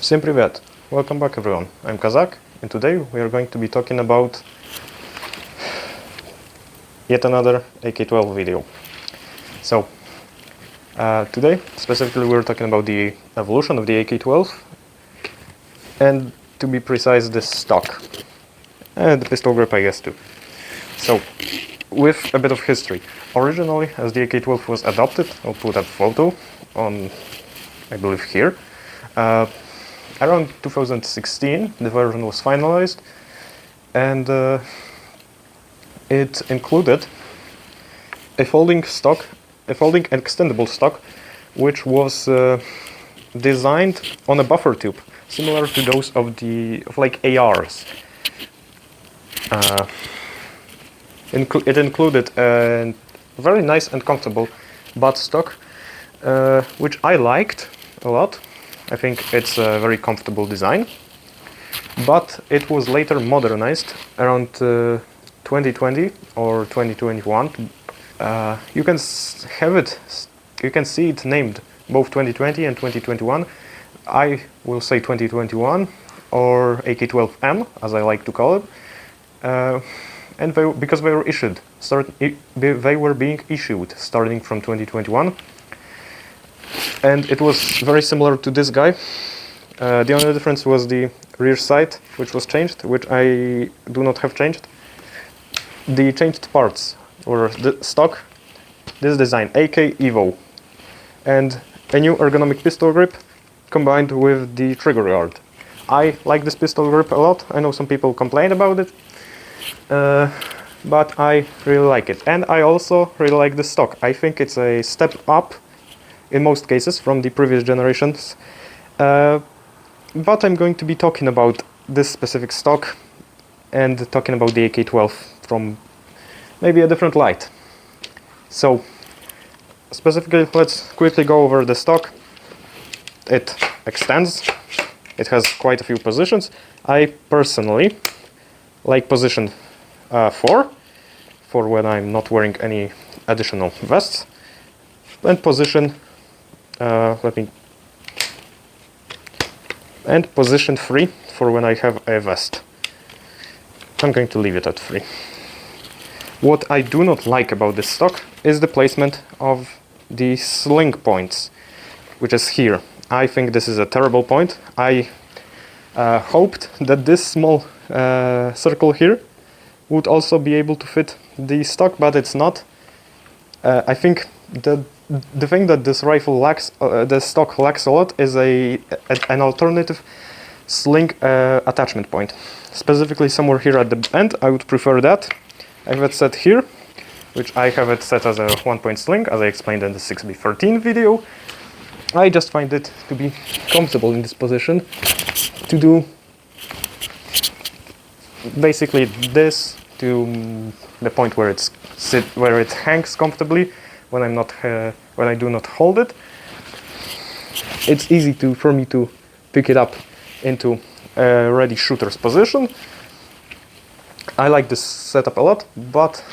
Всем привет! Welcome back everyone, I'm Kazak, and today we are going to be talking about yet another AK-12 video. So, today specifically we're talking about the evolution of the AK-12 and, to be precise, the stock. And the pistol grip, I guess, too. So, with a bit of history. Originally, as the AK-12 was adopted, I'll put a photo on, I believe, here. Around 2016, the version was finalized, and it included a folding extendable stock, which was designed on a buffer tube, similar to those of like ARs. It included a very nice and comfortable buttstock, which I liked a lot. I think it's a very comfortable design, but it was later modernized around 2020 or 2021. You can see it named both 2020 and 2021. I will say 2021 or AK-12M, as I like to call it, and because they were issued, they were being issued starting from 2021. And it was very similar to this guy. The only difference was the rear sight, which was changed, which I do not have changed. The changed parts were the stock, this design, AK-EVO, and a new ergonomic pistol grip combined with the trigger guard. I like this pistol grip a lot. I know some people complain about it, but I really like it. And I also really like the stock. I think it's a step up in most cases from the previous generations, but I'm going to be talking about this specific stock and talking about the AK-12 from maybe a different light. So specifically, let's quickly go over the stock. It extends, it has quite a few positions. I personally like position 4 for when I'm not wearing any additional vests, and position position 3 for when I have a vest. I'm going to leave it at 3. What I do not like about this stock is the placement of the sling points, which is here. I think this is a terrible point. I hoped that this small circle here would also be able to fit the stock, but it's not. I think the thing that this rifle lacks, the stock lacks a lot, is an alternative sling attachment point. Specifically somewhere here at the end, I would prefer that. I have it set here, which I have it set as a 1-point sling, as I explained in the 6B13 video. I just find it to be comfortable in this position, to do basically this to the point where where it hangs comfortably. When I do not hold it, it's easy for me to pick it up into a ready shooter's position. I like this setup a lot, but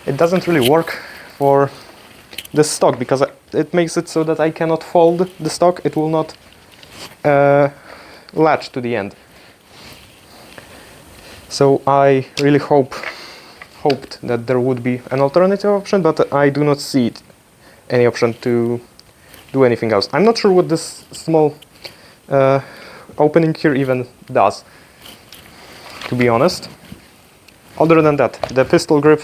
it doesn't really work for the stock because it makes it so that I cannot fold the stock. It will not latch to the end. So I really hoped that there would be an alternative option, but I do not see any option to do anything else. I'm not sure what this small opening here even does, to be honest. Other than that, the pistol grip,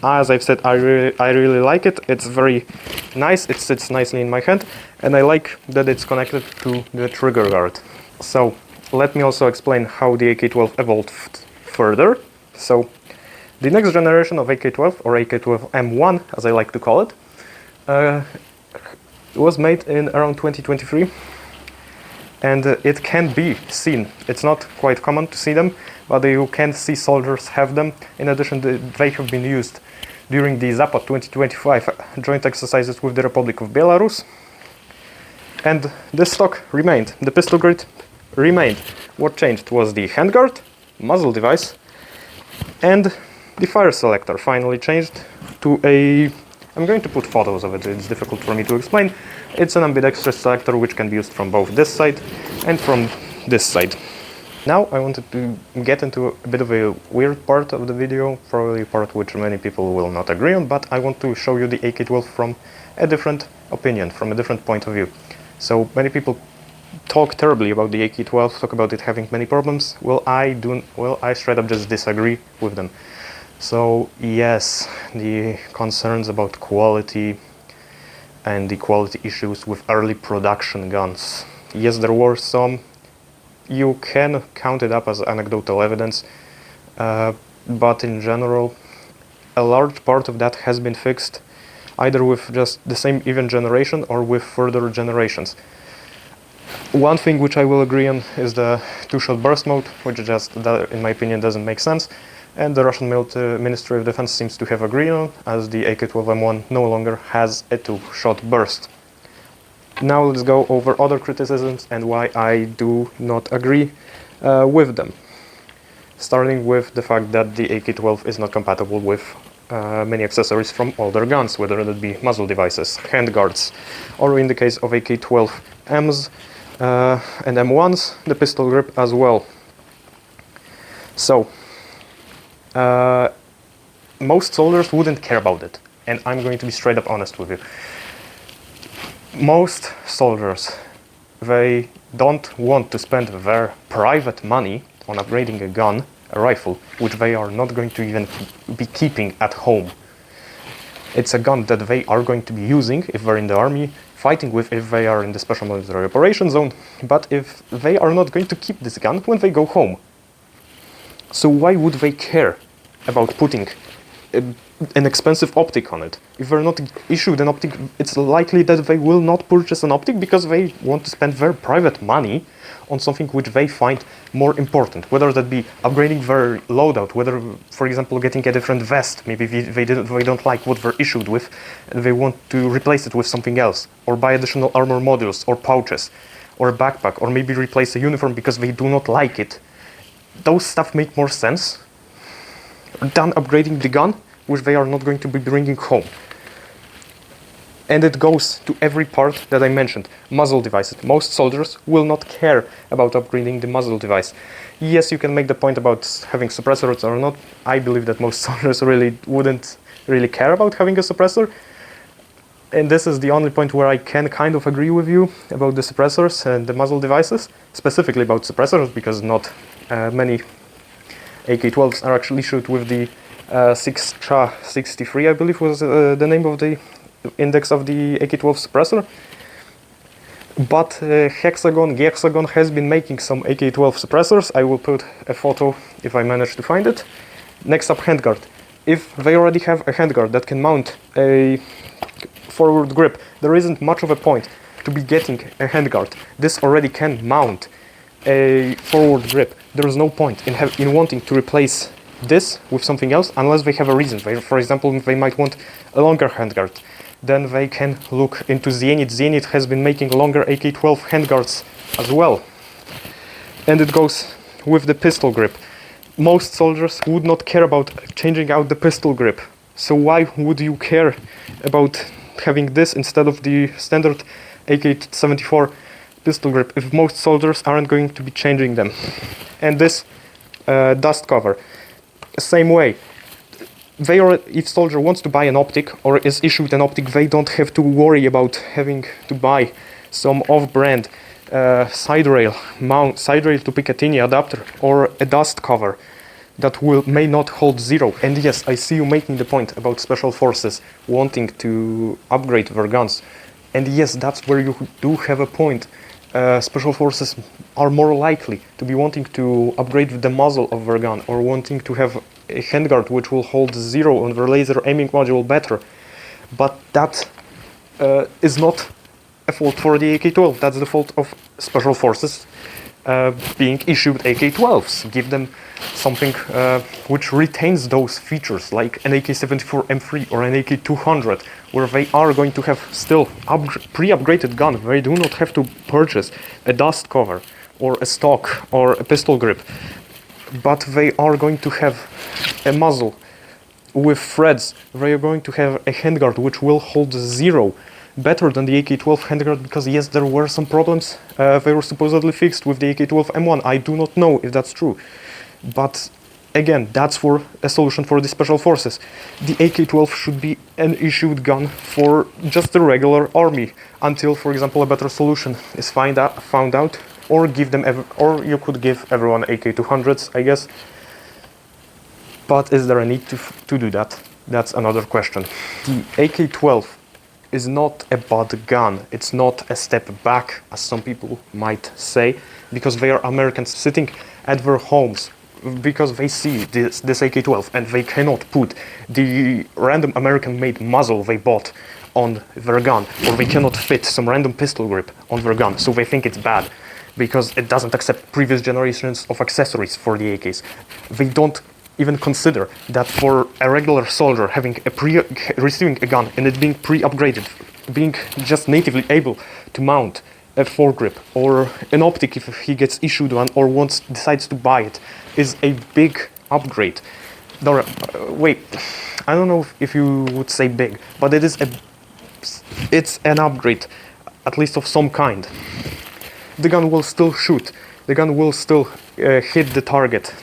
as I've said, I really like it. It's very nice, it sits nicely in my hand, and I like that it's connected to the trigger guard. So let me also explain how the AK-12 evolved further. So the next generation of AK-12, or AK-12M1 as I like to call it, was made in around 2023, and it can be seen. It's not quite common to see them, but you can see soldiers have them. In addition, they have been used during the Zapad 2025 joint exercises with the Republic of Belarus, and this stock remained. The pistol grip remained. What changed was the handguard, muzzle device, and the fire selector finally changed to a I'm going to put photos of it, it's difficult for me to explain. It's an ambidextrous selector which can be used from both this side and from this side. Now I wanted to get into a bit of a weird part of the video, probably a part which many people will not agree on, but I want to show you the AK-12 from a different opinion, from a different point of view. So many people talk terribly about the AK-12, talk about it having many problems. Well, I straight up just disagree with them. So yes, the concerns about quality and the quality issues with early production guns. Yes, there were some. You can count it up as anecdotal evidence, but in general, a large part of that has been fixed either with just the same even generation or with further generations. One thing which I will agree on is the two-shot burst mode, which just, in my opinion, doesn't make sense, and the Russian Ministry of Defense seems to have agreed on, as the AK-12M1 no longer has a two-shot burst. Now let's go over other criticisms and why I do not agree with them. Starting with the fact that the AK-12 is not compatible with many accessories from older guns, whether it be muzzle devices, handguards, or in the case of AK-12Ms and M1s, the pistol grip as well. So, most soldiers wouldn't care about it, and I'm going to be straight up honest with you. Most soldiers, they don't want to spend their private money on upgrading a gun, a rifle, which they are not going to even be keeping at home. It's a gun that they are going to be using if they're in the army, fighting with if they are in the special military operations zone, but if they are not going to keep this gun when they go home. So why would they care about putting an expensive optic on it? If they're not issued an optic, it's likely that they will not purchase an optic because they want to spend their private money on something which they find more important, whether that be upgrading their loadout, whether, for example, getting a different vest. Maybe they don't like what they're issued with and they want to replace it with something else, or buy additional armor modules or pouches or a backpack, or maybe replace a uniform because they do not like it. Those stuff make more sense than upgrading the gun, which they are not going to be bringing home. And it goes to every part that I mentioned. Muzzle devices. Most soldiers will not care about upgrading the muzzle device. Yes, you can make the point about having suppressors or not. I believe that most soldiers wouldn't really care about having a suppressor. And this is the only point where I can kind of agree with you about the suppressors and the muzzle devices. Specifically about suppressors, because not many AK-12s are actually issued with the 6CHA63, I believe was the name of the index of the AK-12 suppressor. But Hexagon has been making some AK-12 suppressors. I will put a photo if I manage to find it. Next up, handguard. If they already have a handguard that can mount a forward grip, there isn't much of a point to be getting a handguard. This already can mount a forward grip. There is no point in wanting to replace this with something else unless they have a reason. For example, they might want a longer handguard. Then they can look into Zenit. Zenit has been making longer AK-12 handguards as well. And it goes with the pistol grip. Most soldiers would not care about changing out the pistol grip. So why would you care about having this instead of the standard AK-74 pistol grip if most soldiers aren't going to be changing them? And this dust cover, same way. If soldier wants to buy an optic or is issued an optic, they don't have to worry about having to buy some off-brand side rail to Picatinny adapter or a dust cover that may not hold zero. And yes, I see you making the point about special forces wanting to upgrade their guns. And yes, that's where you do have a point. Special forces are more likely to be wanting to upgrade the muzzle of their gun or wanting to have a handguard which will hold zero on their laser aiming module better. But that is not a fault for the AK-12. That's the fault of special forces being issued AK-12s. Give them something which retains those features, like an AK-74 M3 or an AK-200, where they are going to have still pre-upgraded gun. They do not have to purchase a dust cover or a stock or a pistol grip, but they are going to have a muzzle with threads, they are going to have a handguard which will hold 0, better than the AK-12 handguard, because yes, there were some problems. They were supposedly fixed with the AK-12 M1. I do not know if that's true, but again, that's for a solution for the special forces. The AK-12 should be an issued gun for just the regular army until, for example, a better solution is found out, or or you could give everyone AK-200s, I guess. But is there a need to do that? That's another question. The AK-12 is not a bad gun. It's not a step back, as some people might say, because they are Americans sitting at their homes, because they see this AK-12 and they cannot put the random American-made muzzle they bought on their gun, or they cannot fit some random pistol grip on their gun, so they think it's bad because it doesn't accept previous generations of accessories for the AKs. They don't even consider that for a regular soldier receiving a gun and it being pre-upgraded, being just natively able to mount a foregrip or an optic if he gets issued one or decides to buy it, is a big upgrade. Wait, I don't know if you would say big, but it's an upgrade, at least of some kind. The gun will still shoot, the gun will still hit the target.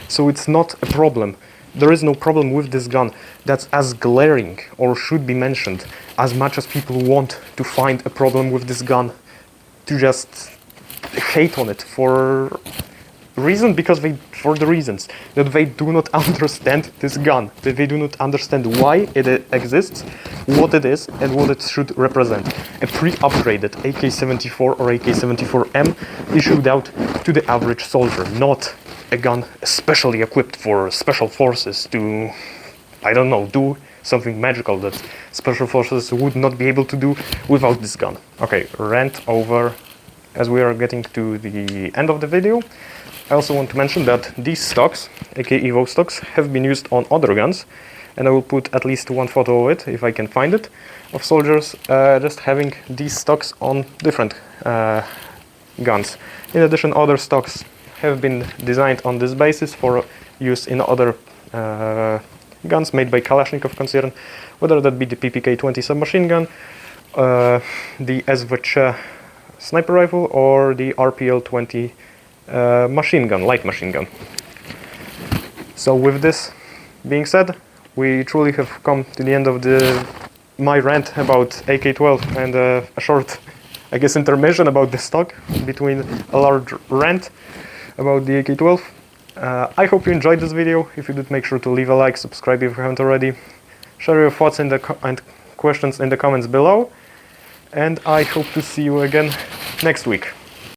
So it's not a problem. There is no problem with this gun that's as glaring or should be mentioned, as much as people want to find a problem with this gun, to just hate on it for the reasons that they do not understand this gun, that they do not understand why it exists, what it is, and what it should represent. A pre-upgraded AK-74 or AK-74M issued out to the average soldier, not a gun especially equipped for special forces to, I don't know, do something magical that special forces would not be able to do without this gun. Okay, rant over, as we are getting to the end of the video. I also want to mention that these stocks, AK-EVO stocks, have been used on other guns, and I will put at least one photo of it, if I can find it, of soldiers just having these stocks on different guns. In addition, other stocks have been designed on this basis for use in other guns made by Kalashnikov concern, whether that be the PPK-20 submachine gun, the SVC sniper rifle, or the RPL-20 machine gun, light machine gun. So with this being said, we truly have come to the end of my rant about AK-12 and a short, I guess, intermission about the stock between a large rant about the AK-12. I hope you enjoyed this video. If you did, make sure to leave a like, subscribe if you haven't already, share your thoughts and questions in the comments below, and I hope to see you again next week.